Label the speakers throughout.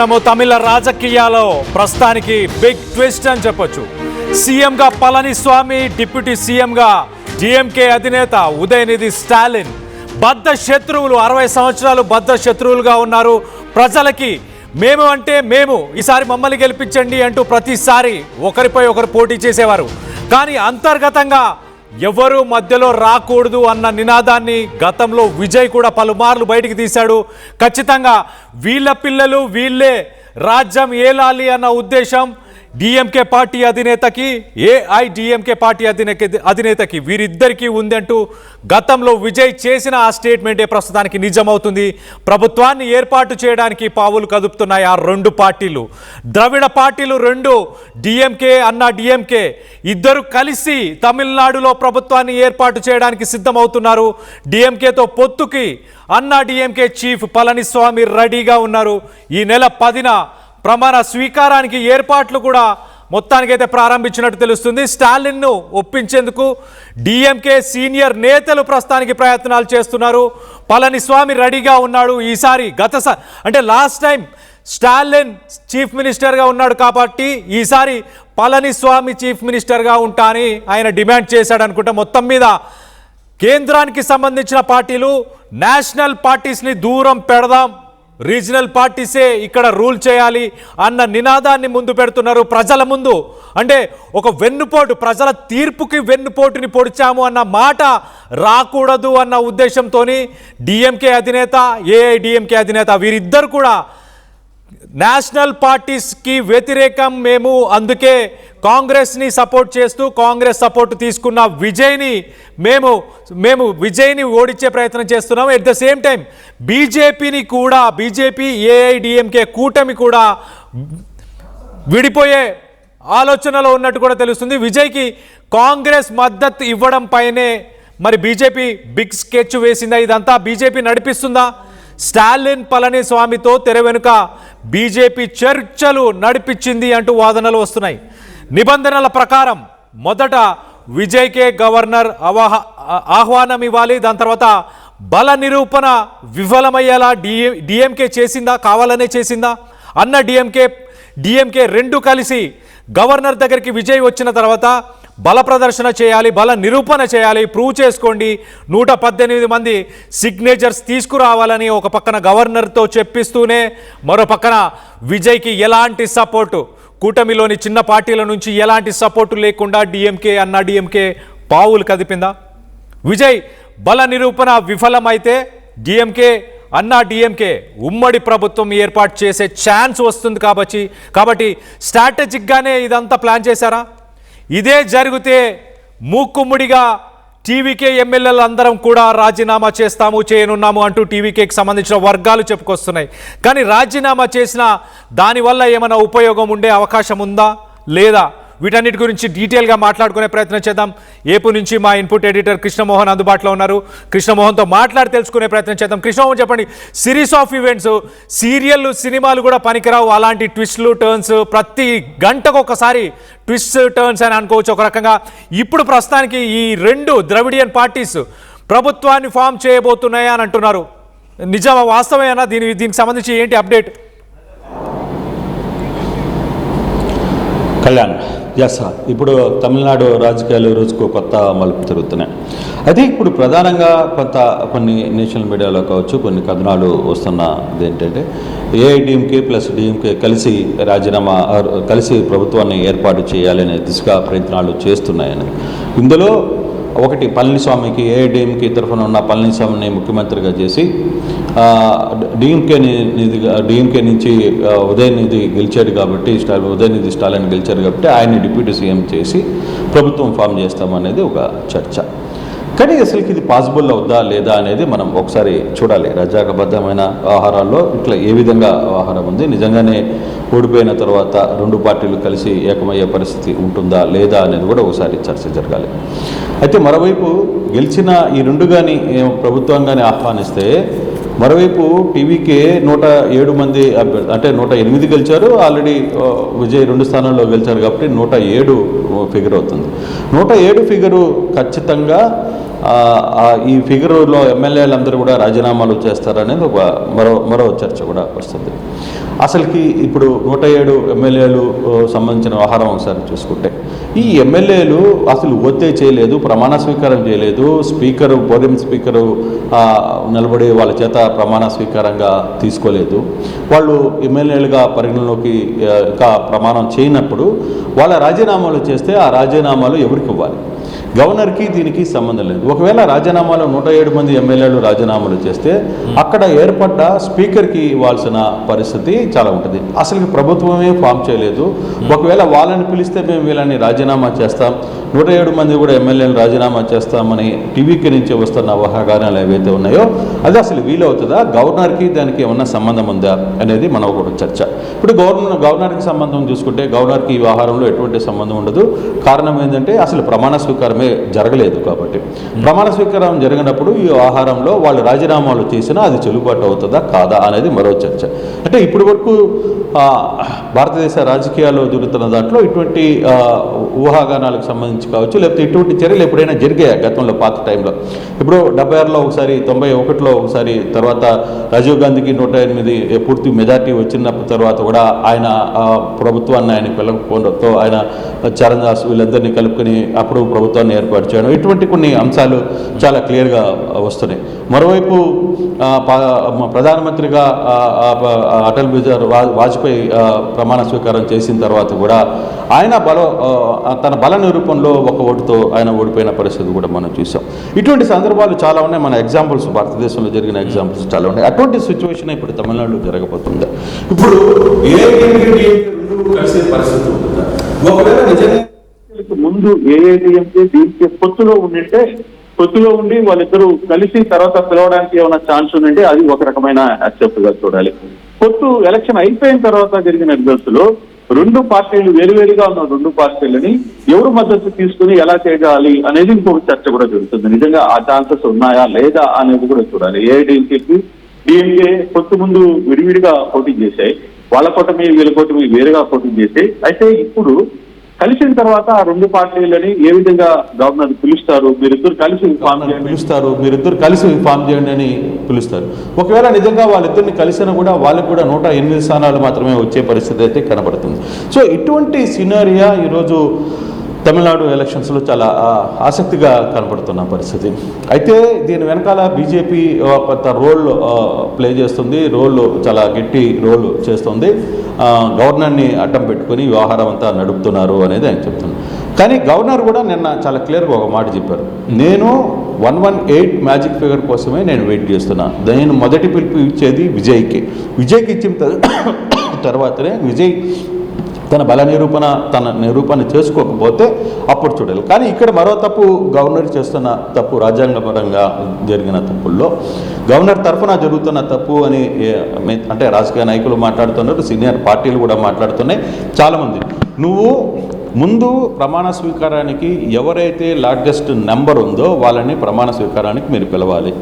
Speaker 1: తమిళ రాజకీయాల్లో ప్రస్తుతానికి big twist అని చెప్పొచ్చు. సీఎంగా పళనిస్వామి, డిప్యూటీ సీఎంగా డిఎంకే అధినేత ఉదయనిధి స్టాలిన్ బద్ధ శత్రువులు. 60 సంవత్సరాలు బద్ధ శత్రువులుగా ఉన్నారు. ప్రజలకి మేము అంటే మేము, ఈసారి మమ్మల్ని గెలిపించండి అంటూ ప్రతిసారి ఒకరిపై ఒకరు పోటీ చేసేవారు. కానీ అంతర్గతంగా ఎవరు మధ్యలో రాకూడదు అన్న నినాదాన్ని గతంలో విజయ్ కూడా పలుమార్లు బయటికి తీశాడు. ఖచ్చితంగా వీళ్ళ పిల్లలు వీళ్ళే రాజ్యం ఏలాలి అన్న ఉద్దేశం డిఎంకే పార్టీ అధినేతకి, ఏఐడిఎంకే పార్టీ అధినేతకి వీరిద్దరికీ ఉందంటూ గతంలో విజయ్ చేసిన ఆ స్టేట్మెంటే ప్రస్తుతానికి నిజమవుతుంది. ప్రభుత్వాన్ని ఏర్పాటు చేయడానికి పావులు కదుపుతున్నాయి ఆ రెండు పార్టీలు. ద్రవిడ పార్టీలు రెండు, డిఎంకే అన్నా డిఎంకే ఇద్దరు కలిసి తమిళనాడులో ప్రభుత్వాన్ని ఏర్పాటు చేయడానికి సిద్ధమవుతున్నారు. డిఎంకేతో పొత్తుకి అన్నా డిఎంకే చీఫ్ పళనిస్వామి రెడీగా ఉన్నారు. ఈ నెల 10న ప్రమాణ స్వీకారానికి ఏర్పాట్లు కూడా మొత్తానికైతే ప్రారంభించినట్టు తెలుస్తుంది. స్టాలిన్ను ఒప్పించేందుకు డిఎంకే సీనియర్ నేతలు ప్రస్తుతానికి ప్రయత్నాలు చేస్తున్నారు. పళనిస్వామి రెడీగా ఉన్నాడు. ఈసారి అంటే లాస్ట్ టైం స్టాలిన్ చీఫ్ మినిస్టర్గా ఉన్నాడు కాబట్టి ఈసారి పళనిస్వామి చీఫ్ మినిస్టర్గా ఉంటా అని ఆయన డిమాండ్ చేశాడు అనుకుంటా. మొత్తం మీద కేంద్రానికి సంబంధించిన పార్టీలు నేషనల్ పార్టీస్ని దూరం పెడదాం, రీజనల్ పార్టీసే ఇక్కడ రూల్ చేయాలి అన్న నినాదాన్ని ముందు పెడుతున్నారు ప్రజల ముందు. అంటే ఒక వెన్నుపోటు, ప్రజల తీర్పుకి వెన్నుపోటుని పొడిచాము అన్న మాట రాకూడదు అన్న ఉద్దేశంతో డిఎంకే అధినేత, ఏఐడిఎంకే అధినేత వీరిద్దరు కూడా నేషనల్ పార్టీస్కి వ్యతిరేకం మేము, అందుకే కాంగ్రెస్ని సపోర్ట్ చేస్తూ కాంగ్రెస్ సపోర్ట్ తీసుకున్న విజయ్ని మేము విజయ్ని ఓడించే ప్రయత్నం చేస్తున్నాం. ఎట్ ద సేమ్ టైం బీజేపీని కూడా, బీజేపీ ఏఐడిఎంకే కూటమి కూడా విడిపోయే ఆలోచనలో ఉన్నట్టు కూడా తెలుస్తుంది. విజయ్కి కాంగ్రెస్ మద్దతు ఇవ్వడం పైనే మరి బీజేపీ బిగ్ స్కెచ్ వేసిందా? ఇదంతా బీజేపీ నడిపిస్తుందా? స్టాలిన్ పళనిస్వామితో తెర వెనుక బీజేపీ చర్చలు నడిపించింది అంటూ వాదనలు వస్తున్నాయి. నిబంధనల ప్రకారం మొదట విజయ్కే గవర్నర్ ఆహ్వానం ఇవ్వాలి. దాని తర్వాత బల నిరూపణ విఫలమయ్యేలా డిఎంకే చేసిందా, కావాలనే చేసిందా? అన్న డిఎంకే రెండు కలిసి గవర్నర్ దగ్గరికి విజయ్ వచ్చిన తర్వాత బల ప్రదర్శన చేయాలి, బల నిరూపణ చేయాలి, ప్రూవ్ చేసుకోండి, 118 మంది సిగ్నేచర్స్ తీసుకురావాలని ఒక పక్కన గవర్నర్తో చెప్పిస్తూనే మరో పక్కన విజయ్కి ఎలాంటి సపోర్టు, కూటమిలోని చిన్న పార్టీల నుంచి ఎలాంటి సపోర్టు లేకుండా అన్నా డిఎంకే పావులు కదిపిందా? విజయ్ బల నిరూపణ విఫలమైతే అన్నా డిఎంకే ఉమ్మడి ప్రభుత్వం ఏర్పాటు చేసే ఛాన్స్ వస్తుంది కాబట్టి స్ట్రాటజిక్గానే ఇదంతా ప్లాన్ చేశారా? ఇదే జరిగితే మూకుమ్ముడిగా టీవీకే ఎమ్మెల్యేలు అందరం కూడా రాజీనామా చేయనున్నాము అంటూ టీవీకేకి సంబంధించిన వర్గాలు చెప్పుకొస్తున్నాయి. కానీ రాజీనామా చేసిన దానివల్ల ఏమైనా ఉపయోగం ఉండే అవకాశం ఉందా లేదా? వీటన్నిటి గురించి డీటెయిల్గా మాట్లాడుకునే ప్రయత్నం చేద్దాం. ఏపీ నుంచి మా ఇన్పుట్ ఎడిటర్ కృష్ణమోహన్ అందుబాటులో ఉన్నారు. కృష్ణమోహన్తో మాట్లాడి తెలుసుకునే ప్రయత్నం చేద్దాం. కృష్ణమోహన్ చెప్పండి, సిరీస్ ఆఫ్ ఈవెంట్స్, సీరియళ్ళు, సినిమాలు కూడా పనికిరావు అలాంటి ట్విస్ట్లు, టర్న్స్, ప్రతి గంటకు ఒకసారి ట్విస్ట్ టర్న్స్ అని అనుకోవచ్చు ఒక రకంగా. ఇప్పుడు ప్రస్తుతానికి ఈ రెండు ద్రవిడియన్ పార్టీస్ ప్రభుత్వాన్ని ఫామ్ చేయబోతున్నాయా అని అంటున్నారు. నిజమా, వాస్తవేనా? దీనికి సంబంధించి ఏంటి అప్డేట్?
Speaker 2: కళ్యాణ్, ఇప్పుడు తమిళనాడు రాజకీయాలు రోజుకు కొత్త మలుపు తిరుగుతున్నాయి. అయితే ఇప్పుడు ప్రధానంగా కొన్ని నేషనల్ మీడియాలో కావచ్చు కొన్ని కథనాలు వస్తున్నది ఏంటంటే ఏఐడిఎంకే ప్లస్ డిఎంకే కలిసి ప్రభుత్వాన్ని ఏర్పాటు చేయాలనే దిశగా ప్రయత్నాలు చేస్తున్నాయని. ఇందులో ఒకటి, పళనిస్వామికి ఏఐడిఎంకే తరఫున ఉన్న పళనిస్వామిని ముఖ్యమంత్రిగా చేసి డిఎంకే నుంచి ఉదయనిధి గెలిచాడు కాబట్టి ఉదయనిధి స్టాలిన్ గెలిచారు కాబట్టి ఆయన్ని డిప్యూటీ సీఎం చేసి ప్రభుత్వం ఫామ్ చేస్తామనేది ఒక చర్చ. కానీ అసలుకి ఇది పాసిబుల్ అవుద్దా లేదా అనేది మనం ఒకసారి చూడాలి. రాజ్యాంగబద్ధమైన వ్యవహారాల్లో ఇట్లా ఏ విధంగా వ్యవహారం ఉంది, నిజంగానే ఓడిపోయిన తర్వాత రెండు పార్టీలు కలిసి ఏకమయ్యే పరిస్థితి ఉంటుందా లేదా అనేది కూడా ఒకసారి చర్చ జరగాలి. అయితే మరోవైపు గెలిచిన ఈ రెండు కానీ ప్రభుత్వం కానీ ఆహ్వానిస్తే మరోవైపు టీవీకే 107 మంది అంటే 108 గెలిచారు. ఆల్రెడీ విజయ్ 2 స్థానాల్లో గెలిచారు కాబట్టి 107 ఫిగర్ అవుతుంది. 107 ఫిగరు ఖచ్చితంగా ఈ ఫిగర్లో ఎమ్మెల్యేలందరూ కూడా రాజీనామాలు చేస్తారనేది ఒక మరో చర్చ కూడా వస్తుంది. అసలుకి ఇప్పుడు 107 ఎమ్మెల్యేలు సంబంధించిన వ్యవహారం ఒకసారి చూసుకుంటే ఈ ఎమ్మెల్యేలు అసలు ఒత్తే చేయలేదు, ప్రమాణ స్వీకారం చేయలేదు, స్పీకరు పోడియం స్పీకరు నిలబడి వాళ్ళ చేత ప్రమాణ స్వీకారంగా తీసుకోలేదు. వాళ్ళు ఎమ్మెల్యేలుగా పరిగణలోకి ఇంకా ప్రమాణం చేయనప్పుడు వాళ్ళ రాజీనామాలు చేస్తే ఆ రాజీనామాలు ఎవరికి ఇవ్వాలి? గవర్నర్కి దీనికి సంబంధం లేదు. ఒకవేళ రాజీనామాలు 107 మంది ఎమ్మెల్యేలు రాజీనామాలు చేస్తే అక్కడ ఏర్పడ్డ స్పీకర్కి ఇవ్వాల్సిన పరిస్థితి చాలా ఉంటుంది. అసలు ప్రభుత్వమే ఫామ్ చేయలేదు. ఒకవేళ వాళ్ళని పిలిస్తే మేము వీళ్ళని రాజీనామా చేస్తాం, 107 మంది కూడా ఎమ్మెల్యేలు రాజీనామా చేస్తామని టీవీకి నుంచి వస్తున్న ఊహాగానాలు ఏవైతే ఉన్నాయో అది అసలు వీలవుతుందా? గవర్నర్కి దానికి ఏమన్నా సంబంధం ఉందా అనేది మన ఒక చర్చ. ఇప్పుడు గవర్నర్కి సంబంధం చూసుకుంటే గవర్నర్కి ఈ వ్యవహారంలో ఎటువంటి సంబంధం ఉండదు. కారణం ఏంటంటే అసలు ప్రమాణ స్వీకారమే జరగలేదు. కాబట్టి ప్రమాణ స్వీకారం జరిగినప్పుడు ఈ వ్యవహారంలో వాళ్ళు రాజీనామాలు చేసినా అది చెల్లుబాటు అవుతుందా కాదా అనేది మరో చర్చ. అంటే ఇప్పటి వరకు భారతదేశ రాజకీయాల్లో జరుగుతున్న దాంట్లో ఇటువంటి ఊహాగానాలకు సంబంధించి కావచ్చు, లేకపోతే ఇటువంటి చర్యలు ఎప్పుడైనా జరిగాయా గతంలో పాత టైంలో? ఇప్పుడు 76లో ఒకసారి, 91లో ఒకసారి, తర్వాత రాజీవ్ గాంధీకి 108 పూర్తి మెజార్టీ వచ్చిన తర్వాత కూడా ఆయన ప్రభుత్వాన్ని ఆయన పిలవకపోవడంతో ఆయన చరణ్ దాస్ వీళ్ళందరినీ కలుపుకొని అప్పుడు ప్రభుత్వాన్ని ఏర్పాటు చేయడం, ఇటువంటి కొన్ని అంశాలు చాలా క్లియర్గా వస్తున్నాయి. మరోవైపు ప్రధానమంత్రిగా అటల్ బిహారీ వాజ్పేయి ప్రమాణ స్వీకారం చేసిన తర్వాత కూడా ఆయన తన బల నిరూపణలో ఒక ఓటుతో ఆయన ఓడిపోయిన పరిస్థితి కూడా మనం చూసాం. ఇటువంటి సందర్భాలు చాలా ఉన్నాయి. మన ఎగ్జాంపుల్స్ భారతదేశంలో జరిగిన ఎగ్జాంపుల్స్ చాలా ఉన్నాయి. అటువంటి సిచ్యువేషన్ ఇప్పుడు తమిళనాడులో జరగబోతుంది. ఇప్పుడు కలిసే పరిస్థితి ఉంటుందా? ఒకవేళ నిజంగా
Speaker 3: ముందు ఏఐడిఎంకే దీనికి పొత్తులో ఉండి వాళ్ళిద్దరూ కలిసి తర్వాత పిలవడానికి ఏమైనా ఛాన్స్ ఉందంటే అది ఒక రకమైన యాక్సెప్ట్ గా చూడాలి. పొత్తు ఎలక్షన్ అయిపోయిన తర్వాత జరిగిన రిజల్ట్స్ లో రెండు పార్టీలు వేరువేరుగా ఉన్న రెండు పార్టీలని ఎవరు మద్దతు తీసుకుని ఎలా చేయాలి అనేది ఇంకొక చర్చ కూడా జరుగుతుంది. నిజంగా ఆ ఛాన్సెస్ ఉన్నాయా లేదా అనేది కూడా చూడాలి. ఏఐడిఎంకేకి డిఎంకే పొత్తు ముందు విడివిడిగా పోటీ చేశాయి, వాళ్ళ కూటమి వీళ్ళ కూటమి వేరుగా పోటీ చేశాయి. అయితే ఇప్పుడు కలిసిన తర్వాత ఆ రెండు పార్టీలని ఏ విధంగా గవర్నర్ పిలుస్తారు, మీరిద్దరు కలిసి
Speaker 2: ఫామ్ చేయండి అని పిలుస్తారు. ఒకవేళ నిజంగా వాళ్ళిద్దరిని కలిసినా కూడా వాళ్ళకి కూడా 108 స్థానాలు మాత్రమే వచ్చే పరిస్థితి అయితే కనబడుతుంది. సో ఇటువంటి సినారియా ఈరోజు తమిళనాడు ఎలక్షన్స్లో చాలా ఆసక్తిగా కనపడుతున్న పరిస్థితి. అయితే దీని వెనకాల బీజేపీ కొంత రోల్ ప్లే చేస్తుంది, చాలా గట్టి రోల్ చేస్తుంది. గవర్నర్ని అడ్డం పెట్టుకుని వ్యవహారం అంతా నడుపుతున్నారు అనేది ఆయన చెప్తున్నారు. కానీ గవర్నర్ కూడా నిన్న చాలా క్లియర్గా ఒక మాట చెప్పారు, నేను 118 మ్యాజిక్ ఫిగర్ కోసమే నేను వెయిట్ చేస్తున్నా. నేను మొదటి పిలుపు ఇచ్చేది విజయ్కి ఇచ్చిన తర్వాతనే విజయ్ తన నిరూపణ చేసుకోకపోతే అప్పుడు చూడాలి. కానీ ఇక్కడ మరో తప్పు గవర్నర్ చేస్తున్న తప్పు, రాజ్యాంగపరంగా జరిగిన తప్పుల్లో గవర్నర్ తరఫున జరుగుతున్న తప్పు అని అంటే రాజకీయ నాయకులు మాట్లాడుతున్నారు, సీనియర్ పార్టీలు కూడా మాట్లాడుతున్నాయి చాలామంది. నువ్వు ముందు ప్రమాణ స్వీకారానికి ఎవరైతే లార్జెస్ట్ నెంబర్ ఉందో వాళ్ళని ప్రమాణ స్వీకారానికి మీరు పిలవాలి.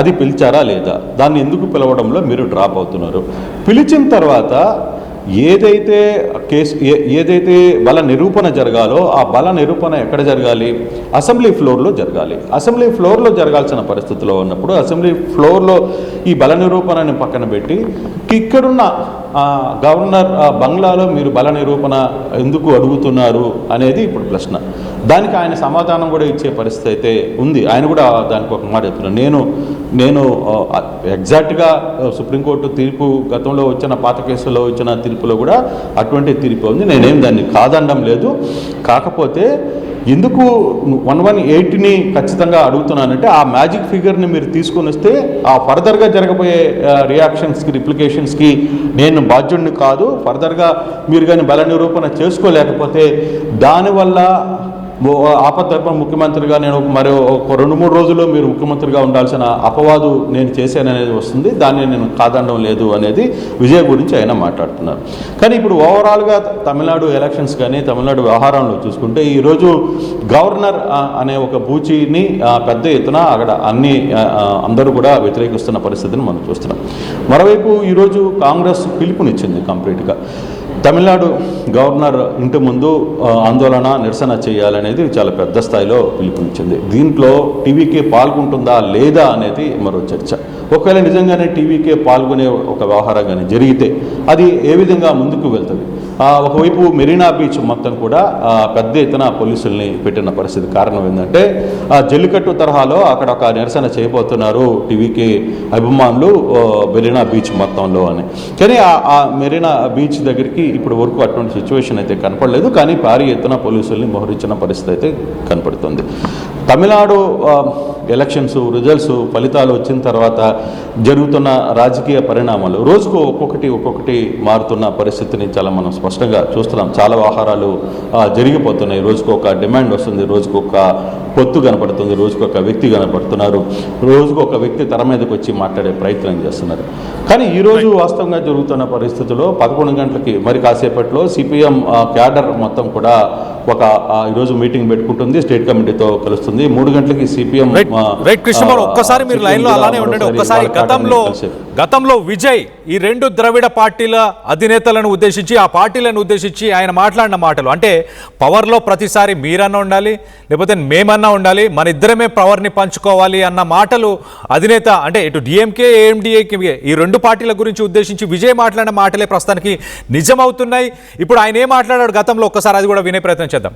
Speaker 2: అది పిలిచారా లేదా? దాన్ని ఎందుకు పిలవడంలో మీరు డ్రాప్ అవుతున్నారు. పిలిచిన తర్వాత ఏదైతే బల నిరూపణ జరగాలో ఆ బల నిరూపణ ఎక్కడ జరగాలి? అసెంబ్లీ ఫ్లోర్లో జరగాలి. అసెంబ్లీ ఫ్లోర్లో జరగాల్సిన పరిస్థితిలో ఉన్నప్పుడు అసెంబ్లీ ఫ్లోర్లో ఈ బల నిరూపణని పక్కన పెట్టి ఇక్కడున్న గవర్నర్ బంగ్లాలో మీరు బల నిరూపణ ఎందుకు అడుగుతున్నారు అనేది ఇప్పుడు ప్రశ్న. దానికి ఆయన సమాధానం కూడా ఇచ్చే పరిస్థితి అయితే ఉంది. ఆయన కూడా దానికి ఒక మాట చెప్తున్నాను, నేను ఎగ్జాక్ట్గా సుప్రీంకోర్టు తీర్పు గతంలో వచ్చిన పాత కేసులో వచ్చిన తీర్పులో కూడా అటువంటి తీర్పు ఉంది, నేనేం దాన్ని కాదనడం లేదు. కాకపోతే ఎందుకు 118ని ఖచ్చితంగా అడుగుతున్నానంటే ఆ మ్యాజిక్ ఫిగర్ని మీరు తీసుకొని వస్తే ఆ ఫర్దర్గా జరగబోయే రియాక్షన్స్కి రిప్లికేషన్స్కి నేను బాధ్యుడిని కాదు. ఫర్దర్గా మీరు కానీ బల నిరూపణ చేసుకోలేకపోతే దానివల్ల ఆపద్ధర్మ ముఖ్యమంత్రిగా నేను మరో 2-3 రోజుల్లో మీరు ముఖ్యమంత్రిగా ఉండాల్సిన అపవాదు నేను చేశాననేది వస్తుంది, దాన్ని నేను కాదనడం లేదు అనేది విజయ్ గురించి ఆయన మాట్లాడుతున్నారు. కానీ ఇప్పుడు ఓవరాల్గా తమిళనాడు ఎలక్షన్స్ కానీ తమిళనాడు వ్యవహారంలో చూసుకుంటే ఈరోజు గవర్నర్ అనే ఒక బూచిని పెద్ద ఎత్తున అక్కడ అందరూ కూడా వ్యతిరేకిస్తున్న పరిస్థితిని మనం చూస్తున్నాం. మరోవైపు ఈరోజు కాంగ్రెస్ పిలుపునిచ్చింది కంప్లీట్గా తమిళనాడు గవర్నర్ ఇంటి ముందు ఆందోళన నిరసన చేయాలని అనేది చాలా పెద్ద స్థాయిలో పిలుపునిచ్చింది. దీంట్లో టీవీకే పాల్గొంటుందా లేదా అనేది మరో చర్చ. ఒకవేళ నిజంగానే టీవీకే పాల్గొనే ఒక వ్యవహారం కానీ జరిగితే అది ఏ విధంగా ముందుకు వెళ్తుంది? ఒకవైపు మెరీనా బీచ్ మొత్తం కూడా పెద్ద ఎత్తున పోలీసుల్ని పెట్టిన పరిస్థితి. కారణం ఏంటంటే జల్లికట్టు తరహాలో అక్కడ ఒక నిరసన చేయబోతున్నారు టీవీకే అభిమానులు మెరీనా బీచ్ మొత్తంలో అని. కానీ ఆ మెరీనా బీచ్ దగ్గరికి ఇప్పుడు వరకు అటువంటి సిచ్యువేషన్ అయితే కనపడలేదు. కానీ భారీ ఎత్తున పోలీసుల్ని మోహరించిన పరిస్థితి అయితే కనపడుతుంది. తమిళనాడు ఎలక్షన్స్ రిజల్ట్స్ ఫలితాలు వచ్చిన తర్వాత జరుగుతున్న రాజకీయ పరిణామాలు రోజుకు ఒక్కొక్కటి మారుతున్న పరిస్థితిని చాలా మనం స్పష్టంగా చూస్తున్నాం. చాలా వ్యవహారాలు జరిగిపోతున్నాయి. రోజుకు ఒక డిమాండ్ వస్తుంది, రోజుకు ఒక పొత్తు కనపడుతుంది, రోజుకు ఒక వ్యక్తి కనపడుతున్నారు, రోజుకు ఒక వ్యక్తి తెర మీదకి వచ్చి మాట్లాడే ప్రయత్నం చేస్తున్నారు. కానీ ఈరోజు వాస్తవంగా జరుగుతున్న పరిస్థితుల్లో 11 గంటలకి మరి కాసేపట్లో సిపిఎం క్యాడర్ మొత్తం కూడా ఒక ఈరోజు మీటింగ్ పెట్టుకుంటుంది, స్టేట్ కమిటీతో కలుస్తుంది. 3 గంటలకి సిపిఎం
Speaker 1: ఒక్కసారి మీరు లైన్ లో అలానే ఉండండి. ఒక్కసారి గతంలో విజయ్ ఈ 2 ద్రవిడ పార్టీల అధినేతలను ఉద్దేశించి ఆ పార్టీలను ఉద్దేశించి ఆయన మాట్లాడిన మాటలు అంటే పవర్ లో ప్రతిసారి మీరన్నా ఉండాలి లేకపోతే మేమన్నా ఉండాలి, మన ఇద్దరమే పవర్ ని పంచుకోవాలి అన్న మాటలు అధినేత అంటే ఇటు డిఎంకే ఏఎండిఏకి ఈ 2 పార్టీల గురించి ఉద్దేశించి విజయ్ మాట్లాడిన మాటలే ప్రస్తుతానికి నిజమవుతున్నాయి. ఇప్పుడు ఆయన ఏం మాట్లాడాడు గతంలో ఒక్కసారి అది కూడా వినే ప్రయత్నం చేద్దాం.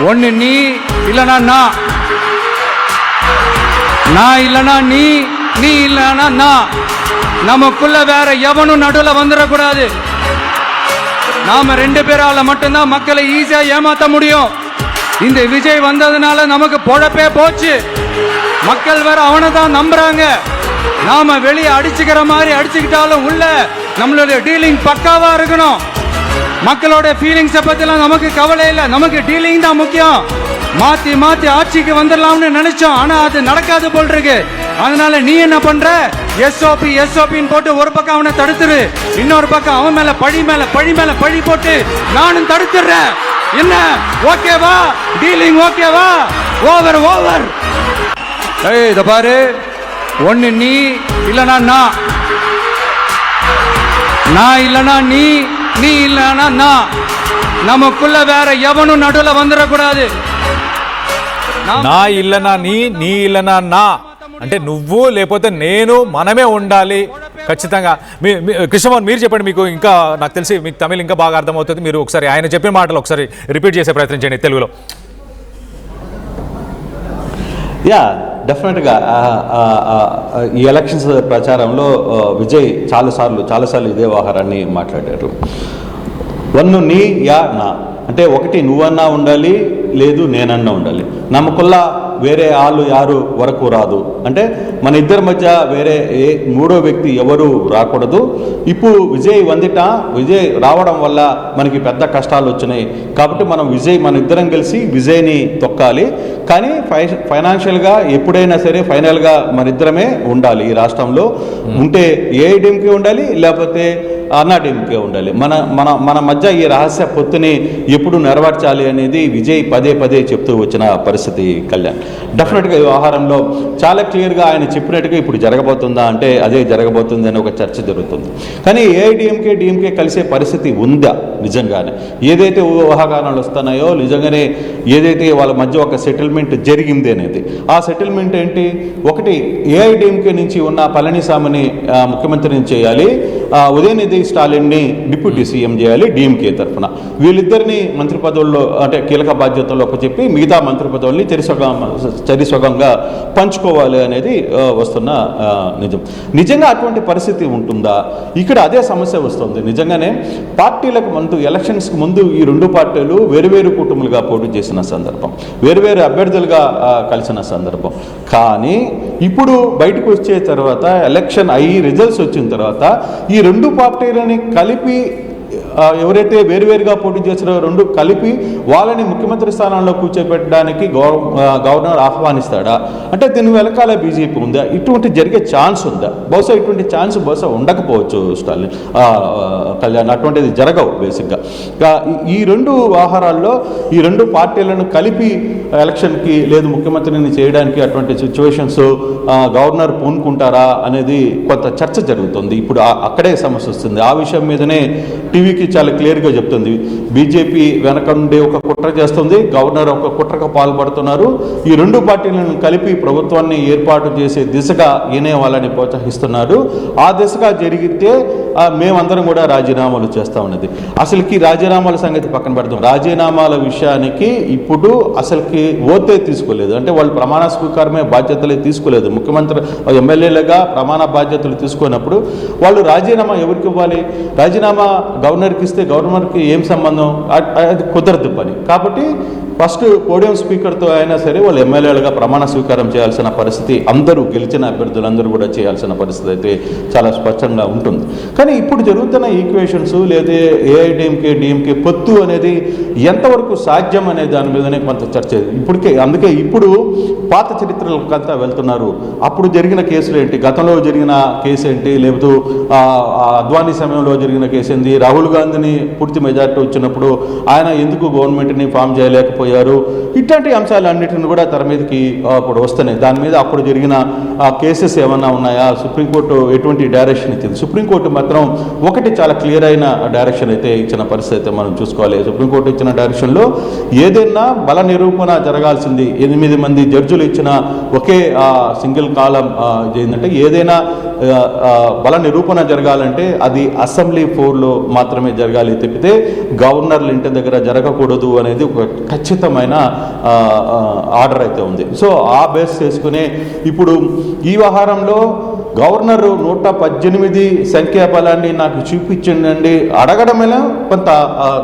Speaker 4: ஒன்னு நீ இல்லனா நான் இல்லனா நீ இல்லனா நான். நமக்குள்ள வேற எவனும் நடுவுல வந்துடக்கூடாது. நாம 2 பேரால மட்டும்தான் மக்களை ஈஸியா ஏமாத்த முடியும். இந்த விஜய் வந்ததுனால நமக்கு பொழப்பே போச்சு. மக்கள் வேற அவனை தான் நம்புறாங்க. நாம வெளியே அடிச்சுக்கிற மாதிரி அடிச்சுக்கிட்டாலும் உள்ள நம்மளுடைய டீலிங் பக்காவா இருக்கணும். மக்களோட ஃபீலிங்ஸை பத்திலாம் நமக்கு கவலை இல்லை, நமக்கு டீலிங் தான் முக்கியம். மாத்தி ஆட்சிக்கு வந்துடலாம்னு நினைச்சோம், ஆனா அது நடக்காது போல் இருக்கு. அதனால நீ என்ன பண்ற? எஸ்ஓபின்னு போட்டு ஒரு பக்கம் அவனை தடுத்துரு, இன்னொரு பக்கம் அவன் மேல பழி போட்டு நானும் தடுத்துடுறேன். என்ன ஓகேவா? டீலிங் ஓகேவா? ஓவர். இத பாரு, ஒன்னு நீ இல்லனா நான் இல்லனா நீ இல்லனா நான். நமக்குள்ள வேற எவனும் நடுவுல வந்துடக்கூடாது.
Speaker 1: నా ఇల్లనా నీ ఇల్లనా నా అంటే నువ్వు లేకపోతే నేను, మనమే ఉండాలి ఖచ్చితంగా. కృష్ణమోహన్ మీరు చెప్పండి, మీకు ఇంకా నాకు తెలిసి మీకు తమిళ్ ఇంకా బాగా అర్థమవుతుంది. మీరు ఒకసారి ఆయన చెప్పిన మాటలు ఒకసారి రిపీట్ చేసే ప్రయత్నం చేయండి తెలుగులో.
Speaker 2: డెఫినెట్గా ఈ ఎలక్షన్స్ ప్రచారంలో విజయ్ చాలాసార్లు ఇదే వ్యవహారాన్ని మాట్లాడారు. వన్ను నీ యా నా అంటే ఒకటి నువ్వన్నా ఉండాలి, లేదు నేనన్నా ఉండాలి. నమ్మకుల్లా వేరే ఆళ్ళు యారు వరకు రాదు అంటే మన ఇద్దరి మధ్య వేరే మూడో వ్యక్తి ఎవరు రాకూడదు. ఇప్పుడు విజయ్ రావడం వల్ల మనకి పెద్ద కష్టాలు వచ్చినాయి కాబట్టి మన ఇద్దరం కలిసి విజయ్ని తొక్కాలి. కానీ ఫైనాన్షియల్గా ఎప్పుడైనా సరే ఫైనల్గా మన ఇద్దరమే ఉండాలి. ఈ రాష్ట్రంలో ఉంటే ఏఐడిఎంకే ఉండాలి, లేకపోతే అన్నాడీఎంకే ఉండాలి. మన మధ్య ఈ రహస్య పొత్తుని ఎప్పుడు నెరవేర్చాలి అనేది విజయ్ పదే చెప్తూ వచ్చిన పరిస్థితి కళ్యాణ్. డెఫినెట్గా ఈ వ్యవహారంలో చాలా క్లియర్గా ఆయన చెప్పినట్టుగా ఇప్పుడు జరగబోతుందా అంటే అదే జరగబోతుంది అని ఒక చర్చ జరుగుతుంది. కానీ ఏఐడిఎంకే డిఎంకే కలిసే పరిస్థితి ఉందా? నిజంగానే ఏదైతే ఊహాగానాలు వస్తున్నాయో నిజంగానే ఏదైతే వాళ్ళ మధ్య ఒక సెటిల్మెంట్ జరిగింది అనేది, ఆ సెటిల్మెంట్ ఏంటి? ఒకటి ఏఐడిఎంకే నుంచి ఉన్న పళనిస్వామిని ముఖ్యమంత్రిని చేయాలి, ఉదయనిధి స్టాలిన్ని డిప్యూటీ సీఎం చేయాలి డిఎంకే తరఫున. వీళ్ళిద్దరిని మంత్రి పదవుల్లో అంటే కీలక బాధ్యతల్లో చెప్పి మిగతా మంత్రి పదవుల్ని చరిస్వగంగా పంచుకోవాలి అనేది వస్తున్న నిజంగా అటువంటి పరిస్థితి ఉంటుందా? ఇక్కడ అదే సమస్య వస్తుంది. నిజంగానే పార్టీలకు ముందు ఎలక్షన్స్కి ముందు ఈ 2 పార్టీలు వేరువేరు కూటములుగా పోటీ చేసిన సందర్భం, వేరువేరు అభ్యర్థులుగా కలిసిన సందర్భం. కానీ ఇప్పుడు బయటకు వచ్చే తర్వాత ఎలక్షన్ అయ్యి రిజల్ట్స్ వచ్చిన తర్వాత ఈ 2 పార్టీలని కలిపి ఎవరైతే వేరువేరుగా పోటీ చేసిన 2 కలిపి వాళ్ళని ముఖ్యమంత్రి స్థానంలో కూర్చోబెట్టడానికి గవర్నర్ ఆహ్వానిస్తాడా అంటే దీని వెనకాల బీజేపీ ఉందా? ఇటువంటి జరిగే ఛాన్స్ ఉందా? బహుశా ఇటువంటి ఛాన్స్ ఉండకపోవచ్చు స్టాలిన్ కళ్యాణ్, అటువంటిది జరగవు బేసిక్గా. ఈ 2 వ్యవహారాల్లో ఈ 2 పార్టీలను కలిపి ఎలక్షన్కి లేదు ముఖ్యమంత్రిని చేయడానికి అటువంటి సిచ్యువేషన్స్ గవర్నర్ పూనుకుంటారా అనేది కొంత చర్చ జరుగుతుంది. ఇప్పుడు అక్కడే సమస్య వస్తుంది. ఆ విషయం మీదనే టీవీకి చాలా క్లియర్గా చెప్తుంది. బీజేపీ వెనక నుండి ఒక కుట్ర చేస్తుంది, గవర్నర్ ఒక కుట్రకు పాల్పడుతున్నారు. ఈ రెండు పార్టీలను కలిపి ప్రభుత్వాన్ని ఏర్పాటు చేసే దిశగా ఈయనే వాళ్ళని ప్రోత్సహిస్తున్నారు. ఆ దిశగా జరిగితే మేమందరం కూడా రాజీనామాలు చేస్తా ఉన్నది. అసలుకి రాజీనామాల సంగతి పక్కన పెడతాం. రాజీనామాల విషయానికి ఇప్పుడు అసలుకి ఓతే తీసుకోలేదు. అంటే వాళ్ళు ప్రమాణ స్వీకారమే బాధ్యతలే తీసుకోలేదు. ముఖ్యమంత్రి ఎమ్మెల్యేలుగా ప్రమాణ బాధ్యతలు తీసుకున్నప్పుడు వాళ్ళు రాజీనామా ఎవరికి ఇవ్వాలి? రాజీనామా గవర్నర్కి ఇస్తే గవర్నర్కి ఏం సంబంధం? అది కుదరదు పని. కాబట్టి ఫస్ట్ పోడియం స్పీకర్తో అయినా సరే వాళ్ళు ఎమ్మెల్యేలుగా ప్రమాణ స్వీకారం చేయాల్సిన పరిస్థితి, అందరూ గెలిచిన అభ్యర్థులందరూ కూడా చేయాల్సిన పరిస్థితి అయితే చాలా స్పష్టంగా ఉంటుంది. కానీ ఇప్పుడు జరుగుతున్న ఈక్వేషన్స్ లేదా ఏఐడిఎంకే పొత్తు అనేది ఎంతవరకు సాధ్యం అనే దాని మీదనే కొంత చర్చ. అందుకే ఇప్పుడు పాత చరిత్రలకంతా వెళ్తున్నారు. అప్పుడు జరిగిన కేసులు ఏంటి, గతంలో జరిగిన కేసు ఏంటి, లేకపోతే అద్వానీ సమయంలో జరిగిన కేసు ఏంటి, రాహుల్ గాంధీని పూర్తి మెజార్టీ వచ్చినప్పుడు ఆయన ఎందుకు గవర్నమెంట్ని ఫామ్ చేయలేకపోయారు, ఇట్లాంటి అంశాలన్నిటిని కూడా తెర మీదకి అప్పుడు వస్తున్నాయి. దాని మీద అప్పుడు జరిగిన కేసెస్ ఏమన్నా ఉన్నాయా, సుప్రీంకోర్టు ఎటువంటి డైరెక్షన్ ఇచ్చింది? సుప్రీంకోర్టు మాత్రం ఒకటి చాలా క్లియర్ అయిన డైరెక్షన్ అయితే ఇచ్చిన పరిస్థితి అయితే మనం చూసుకోవాలి. సుప్రీంకోర్టు ఇచ్చిన డైరెక్షన్లో ఏదైనా బల నిరూపణ జరగాల్సింది 8 మంది జడ్జులు ఇచ్చిన ఒకే సింగిల్ కాలం ఏంటంటే ఏదైనా బల నిరూపణ జరగాలంటే అది అసెంబ్లీ ఫ్లోర్లో మాత్రమే జరగాలి తప్పితే గవర్నర్ల ఇంటి దగ్గర జరగకూడదు అనేది ఒక ఖచ్చితమైన ఆర్డర్ అయితే ఉంది. సో ఆ బేస్ చేసుకునే ఇప్పుడు ఈ వ్యవహారంలో గవర్నరు 118 సంఖ్యాబలాన్ని నాకు చూపించండి అడగడమేలా కొంత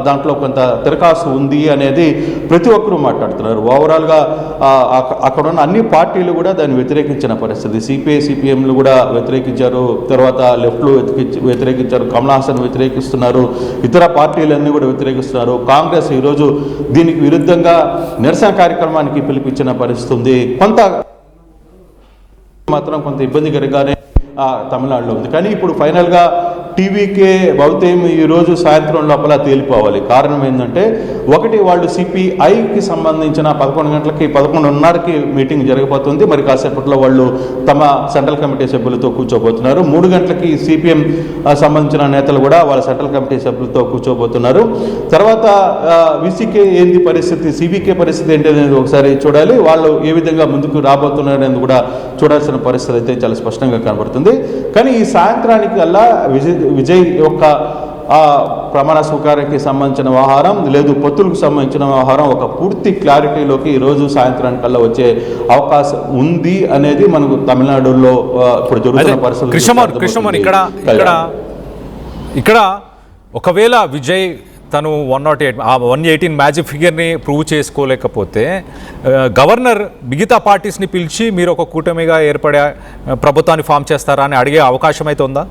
Speaker 2: దాంట్లో కొంత తిరకాసు ఉంది అనేది ప్రతి ఒక్కరూ మాట్లాడుతున్నారు. ఓవరాల్గా అక్కడ ఉన్న అన్ని పార్టీలు కూడా దాన్ని వ్యతిరేకించిన పరిస్థితి. సిపిఐ సిపిఎంలు కూడా వ్యతిరేకించారు, తర్వాత లెఫ్ట్లు వ్యతిరేకించారు, కమల్ హాసన్ వ్యతిరేకిస్తున్నారు, ఇతర పార్టీలన్నీ కూడా వ్యతిరేకిస్తున్నారు. కాంగ్రెస్ ఈరోజు దీనికి విరుద్ధంగా నిరసన కార్యక్రమానికి పిలిపించిన పరిస్థితి ఉంది. కొంత మాత్రం కొంత ఇబ్బందికరంగానే తమిళనాడులో ఉంది. కానీ ఇప్పుడు ఫైనల్గా టీవీకే భౌత్యం ఈరోజు సాయంత్రం లోపల తేలిపోవాలి. కారణం ఏంటంటే ఒకటి, వాళ్ళు సిపిఐకి సంబంధించిన 11 గంటలకి 11:30కి మీటింగ్ జరగబోతుంది. మరి కాసేపట్లో వాళ్ళు తమ సెంట్రల్ కమిటీ సభ్యులతో కూర్చోబోతున్నారు. 3 గంటలకి సిపిఎం సంబంధించిన నేతలు కూడా వాళ్ళ సెంట్రల్ కమిటీ సభ్యులతో కూర్చోబోతున్నారు. తర్వాత విసికే ఏంది పరిస్థితి, సిబికే పరిస్థితి ఏంటి అనేది ఒకసారి చూడాలి. వాళ్ళు ఏ విధంగా ముందుకు రాబోతున్నారు అనేది కూడా చూడాల్సిన పరిస్థితి అయితే చాలా స్పష్టంగా కనబడుతుంది. కానీ ఈ సాయంత్రానికి అలా విజయ్ యొక్క ప్రమాణ స్వీకారానికి సంబంధించిన వ్యవహారం లేదు పొత్తులకు సంబంధించిన వ్యవహారం ఒక పూర్తి క్లారిటీలోకి ఈరోజు సాయంత్రానికల్లా వచ్చే అవకాశం ఉంది అనేది మనకు తమిళనాడులో ఇప్పుడు జరుగుతున్న పరిస్థితులు.
Speaker 1: ఇక్కడ ఒకవేళ విజయ్ తను 118 మ్యాజిక్ ఫిగర్ని ప్రూవ్ చేసుకోలేకపోతే గవర్నర్ మిగతా పార్టీస్ని పిలిచి మీరు ఒక కూటమిగా ఏర్పడే ప్రభుత్వాన్ని ఫామ్ చేస్తారా అని అడిగే అవకాశం అయితే ఉందా?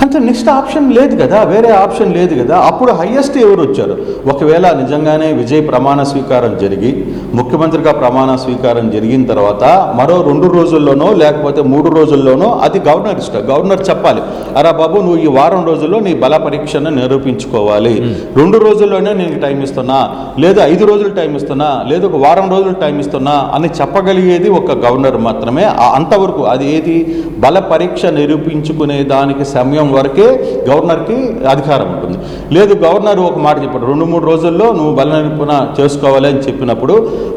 Speaker 2: అంతే, నెక్స్ట్ ఆప్షన్ లేదు కదా, వేరే ఆప్షన్ లేదు కదా. అప్పుడు హయ్యెస్ట్ ఎవరు వచ్చారు? ఒకవేళ నిజంగానే విజయ్ ప్రమాణ స్వీకారం జరిగి ముఖ్యమంత్రిగా ప్రమాణ స్వీకారం జరిగిన తర్వాత మరో 2 రోజుల్లోనో లేకపోతే 3 రోజుల్లోనో అది గవర్నర్ ఇష్టం. గవర్నర్ చెప్పాలి, అరా బాబు నువ్వు ఈ వారం రోజుల్లో నీ బల పరీక్షను నిరూపించుకోవాలి, 2 రోజుల్లోనే నేను టైం ఇస్తున్నా, లేదా 5 రోజులు టైం ఇస్తున్నా, లేదా ఒక వారం రోజులు టైం ఇస్తున్నా అని చెప్పగలిగేది ఒక గవర్నర్ మాత్రమే. అంతవరకు అది ఏది బల పరీక్ష నిరూపించుకునే దానికి సమయం వరకే గవర్నర్కి అధికారం ఉంటుంది. లేదు గవర్నర్ ఒక మాట చెప్పాడు, 2-3 రోజుల్లో నువ్వు బల నిరూపణ చేసుకోవాలి అని చెప్పినప్పుడు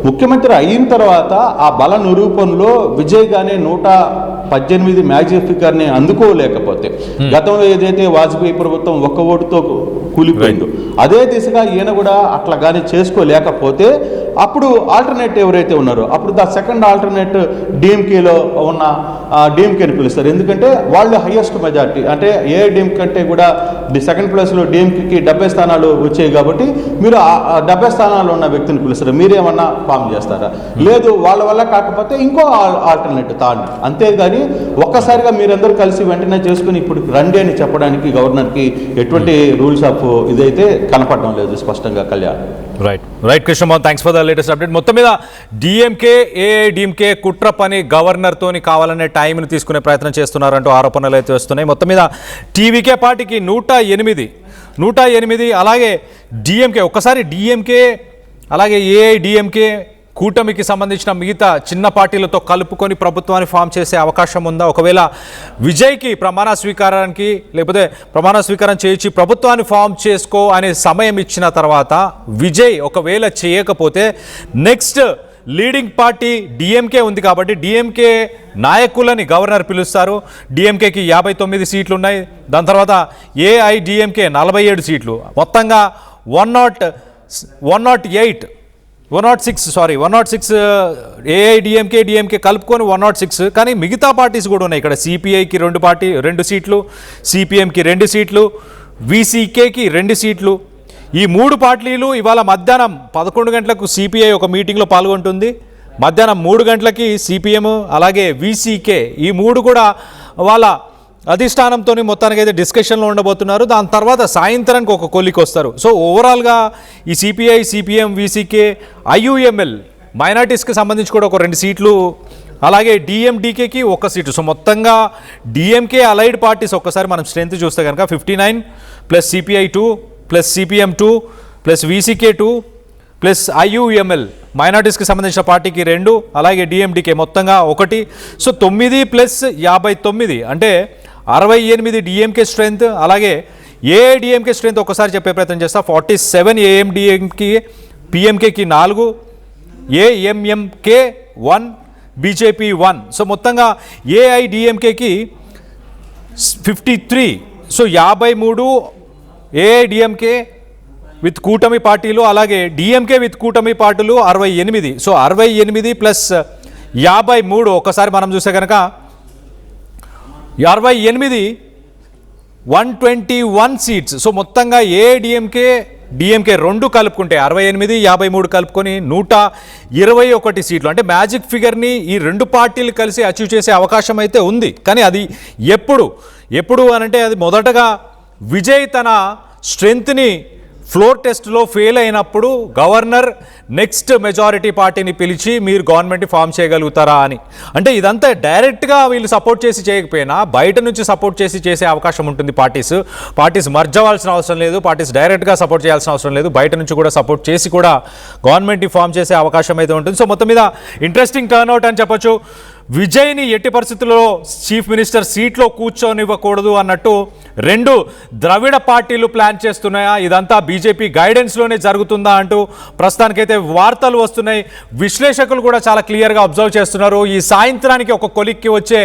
Speaker 2: ముఖ్యమంత్రి అయిన తర్వాత ఆ బల నిరూపణలో విజయ్ గానే 118 మ్యాజిక్ ఫిగర్ని అందుకోలేకపోతే, గతంలో ఏదైతే వాజ్పేయి ప్రభుత్వం 1 ఓటుతో కూలిపోయిందో అదే దిశగా ఈయన కూడా అట్లా కానీ చేసుకోలేకపోతే అప్పుడు ఆల్టర్నేట్ ఎవరైతే ఉన్నారో అప్పుడు ద సెకండ్ ఆల్టర్నేట్ డిఎంకేలో ఉన్న డిఎంకేని పిలుస్తారు. ఎందుకంటే వాళ్ళు హయ్యెస్ట్ మెజార్టీ, అంటే ఏఐడిఎం కంటే కూడా సెకండ్ ప్లేస్లో డిఎంకేకి 70 స్థానాలు వచ్చాయి కాబట్టి మీరు 70 స్థానాలు ఉన్న వ్యక్తిని పిలుస్తారు. మీరేమన్నా ఫామ్ చేస్తారా? లేదు వాళ్ళ వల్ల కాకపోతే ఇంకో ఆల్టర్నేట్ తాండి. అంతేగాని కానీ ఒక్కసారిగా మీరందరూ కలిసి వెంటనే చేసుకుని ఇప్పుడు రండి అని చెప్పడానికి గవర్నర్కి ఎటువంటి రూల్స్ ఆఫ్ ఇదైతే కనపడడం లేదు స్పష్టంగా. Kalyan
Speaker 1: right Krishnamohan, thanks for the latest update. మొత్తం మీద డిఎంకే ఏఐడిఎంకే కుట్ర పని గవర్నర్తోని కావాలనే టైంని తీసుకునే ప్రయత్నం చేస్తున్నారంటూ ఆరోపణలు అయితే వస్తున్నాయి. మొత్తం మీద టీవీకే పార్టీకి 108 అలాగే డిఎంకే ఒక్కసారి డిఎంకే అలాగే ఏఐడిఎంకే కూటమికి సంబంధించిన మిగతా చిన్న పార్టీలతో కలుపుకొని ప్రభుత్వాన్ని ఫామ్ చేసే అవకాశం ఉందా? ఒకవేళ విజయ్కి ప్రమాణ స్వీకారానికి లేకపోతే ప్రమాణ స్వీకారం చేయించి ప్రభుత్వాన్ని ఫామ్ చేసుకో అనే సమయం ఇచ్చిన తర్వాత విజయ్ ఒకవేళ చేయకపోతే నెక్స్ట్ లీడింగ్ పార్టీ డిఎంకే ఉంది కాబట్టి డిఎంకే నాయకులని గవర్నర్ పిలుస్తారు. డిఎంకేకి 59 సీట్లు ఉన్నాయి. దాని తర్వాత ఏఐడిఎంకే 47 సీట్లు, మొత్తంగా 106 ఏఐడిఎంకే డిఎంకే కలుపుకొని 106. కానీ మిగతా పార్టీస్ కూడా ఉన్నాయి. ఇక్కడ సిపిఐకి 2 సీట్లు, సిపిఎంకి 2 సీట్లు, విసికేకి 2 సీట్లు. ఈ 3 పార్టీలు ఇవాళ మధ్యాహ్నం 11 గంటలకు సిపిఐ ఒక మీటింగ్లో పాల్గొంటుంది. మధ్యాహ్నం 3 గంటలకి సిపిఎం అలాగే విసికే ఈ 3 కూడా వాళ్ళ అధిష్టానంతో మొత్తానికి అయితే డిస్కషన్లో ఉండబోతున్నారు. దాని తర్వాత సాయంత్రానికి ఒక కొలికి వస్తారు. సో ఓవరాల్గా ఈ సిపిఐ, సిపిఎం, విసికే, ఐయుఎంఎల్ మైనార్టీస్కి సంబంధించి కూడా ఒక 2 సీట్లు, అలాగే డిఎండికేకి 1 సీటు. సో మొత్తంగా డిఎంకే అలైడ్ పార్టీస్ ఒక్కసారి మనం స్ట్రెంత్ చూస్తే కనుక 59 plus CPI 2 plus CPM 2 plus VCK 2 plus IUML మైనార్టీస్కి సంబంధించిన పార్టీకి 2 అలాగే డిఎండికే మొత్తంగా 1. సో 9 ప్లస్ 59 అంటే 68 డిఎంకే స్ట్రెంత్. అలాగే ఏఐడిఎంకే స్ట్రెంత్ ఒకసారి చెప్పే ప్రయత్నం చేస్తా. 47 ఏఎండిఎంకి, పిఎంకేకి 4, ఏఎంఎంకే 1, బీజేపీ 1. సో మొత్తంగా ఏఐడిఎంకేకి 53. సో 53 ఏఐడిఎంకే విత్ కూటమి పార్టీలు, అలాగే డిఎంకే విత్ కూటమి పార్టీలు 68. సో 68 ప్లస్ 53 ఒకసారి మనం చూస్తే కనుక 68 121 సీట్స్. సో మొత్తంగా ఏఐడిఎంకే డిఎంకే 2 కలుపుకుంటే 68 53 కలుపుకొని 121 సీట్లు. అంటే మ్యాజిక్ ఫిగర్ని ఈ 2 పార్టీలు కలిసి అచీవ్ చేసే అవకాశం అయితే ఉంది. కానీ అది ఎప్పుడు అనంటే అది మొదటగా విజయ్ తన స్ట్రెంగ్త్ని ఫ్లోర్ టెస్ట్లో ఫెయిల్ అయినప్పుడు గవర్నర్ నెక్స్ట్ మెజారిటీ పార్టీని పిలిచి మీరు గవర్నమెంట్ ఫామ్ చేయగలుగుతారా అని. అంటే ఇదంతా డైరెక్ట్గా వీళ్ళు సపోర్ట్ చేసి చేయకపోయినా బయట నుంచి సపోర్ట్ చేసే అవకాశం ఉంటుంది. పార్టీస్ మర్జ్ అవ్వాల్సిన అవసరం లేదు, పార్టీస్ డైరెక్ట్గా సపోర్ట్ చేయాల్సిన అవసరం లేదు, బయట నుంచి కూడా సపోర్ట్ చేసి కూడా గవర్నమెంట్ని ఫామ్ చేసే అవకాశం అయితే ఉంటుంది. సో మొత్తం మీద ఇంట్రెస్టింగ్ టర్న్అవుట్ అని చెప్పొచ్చు. విజయ్ని ఎట్టి పరిస్థితుల్లో చీఫ్ మినిస్టర్ సీట్లో కూర్చోనివ్వకూడదు అన్నట్టు 2 ద్రవిడ పార్టీలు ప్లాన్ చేస్తున్నాయా, ఇదంతా బీజేపీ గైడెన్స్లోనే జరుగుతుందా అంటూ ప్రస్తుతానికైతే వార్తలు వస్తున్నాయి. విశ్లేషకులు కూడా చాలా క్లియర్గా అబ్జర్వ్ చేస్తున్నారు. ఈ సాయంత్రానికి ఒక కొలిక్కి వచ్చే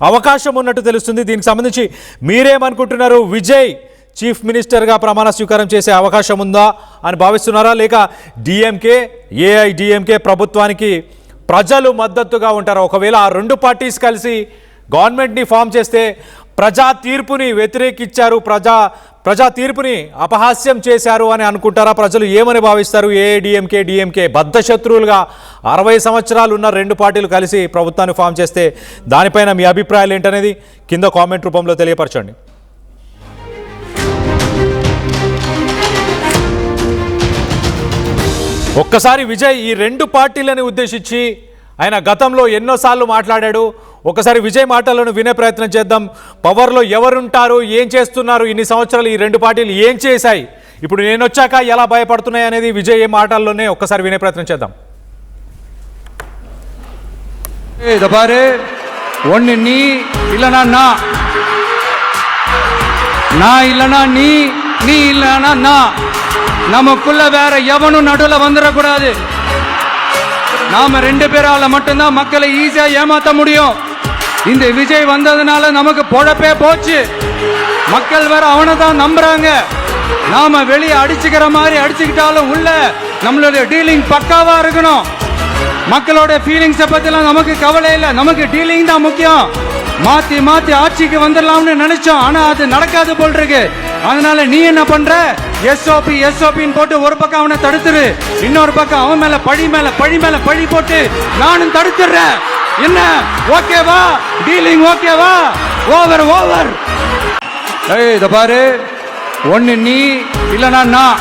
Speaker 1: అవకాశం ఉన్నట్టు తెలుస్తుంది. దీనికి సంబంధించి మీరేమనుకుంటున్నారు? విజయ్ చీఫ్ మినిస్టర్గా ప్రమాణ స్వీకారం చేసే అవకాశం ఉందా అని భావిస్తున్నారా, లేక డిఎంకే ఏఐడిఎంకే ప్రభుత్వానికి ప్రజలు మద్దతుగా ఉంటారు? ఒకవేళ ఆ 2 పార్టీస్ కలిసి గవర్నమెంట్ని ఫామ్ చేస్తే ప్రజా తీర్పుని వ్యతిరేకించారు, ప్రజా తీర్పుని అపహాస్యం చేశారు అని అనుకుంటారా? ప్రజలు ఏమని భావిస్తారు? ఏఐడిఎంకే డిఎంకే బద్ధ శత్రువులుగా 60 సంవత్సరాలు ఉన్న 2 పార్టీలు కలిసి ప్రభుత్వాన్ని ఫామ్ చేస్తే దానిపైన మీ అభిప్రాయాలు ఏంటనేది కింద కామెంట్ రూపంలో తెలియపరచండి. ఒక్కసారి విజయ్ ఈ 2 పార్టీలను ఉద్దేశించి ఆయన గతంలో ఎన్నోసార్లు మాట్లాడాడు. ఒకసారి విజయ్ మాటలను వినే ప్రయత్నం చేద్దాం. పవర్లో ఎవరుంటారు, ఏం చేస్తున్నారు, ఇన్ని సంవత్సరాలు ఈ 2 పార్టీలు ఏం చేశాయి, ఇప్పుడు నేను వచ్చాక ఎలా భయపడుతున్నాయి అనేది విజయ్ మాటల్లోనే ఒక్కసారి వినే ప్రయత్నం చేద్దాం.
Speaker 4: ஒன்னு நீ இல்லனா நான் இல்லனா நீ இல்லனா நான். நமக்குள்ள வேற எவனும் நடுவுல வந்துடக்கூடாது. நாம 2 பேரால மட்டும்தான் மக்களை ஈஸியா ஏமாத்த முடியும். இந்த விஜய் வந்ததுனால நமக்கு பொழப்பே போச்சு. மக்கள் வேற அவனை தான் நம்புறாங்க. நாம வெளியே அடிச்சுக்கிற மாதிரி அடிச்சுக்கிட்டாலும் உள்ள நம்மளுடைய டீலிங் பக்காவா இருக்கணும். மக்களோட ஃபீலிங்ஸை பத்திலாம் நமக்கு கவலை இல்லை, நமக்கு டீலிங் தான் முக்கியம். மாத்தி ஆட்சிக்கு வந்துடலாம்னு நினைச்சோம், ஆனா அது நடக்காது போல் இருக்கு. அதனால நீ என்ன பண்ற? எஸ்ஓபின்னு போட்டு ஒரு பக்கம் அவனை தடுத்துரு, இன்னொரு பக்கம் அவன் மேல பழி போட்டு நானும் தடுத்துடுறேன். என்ன ஓகேவா? டீலிங் ஓகேவா? Over over. ஏய் இத பாரு, ஒன்னு நீ இல்லனா நான்.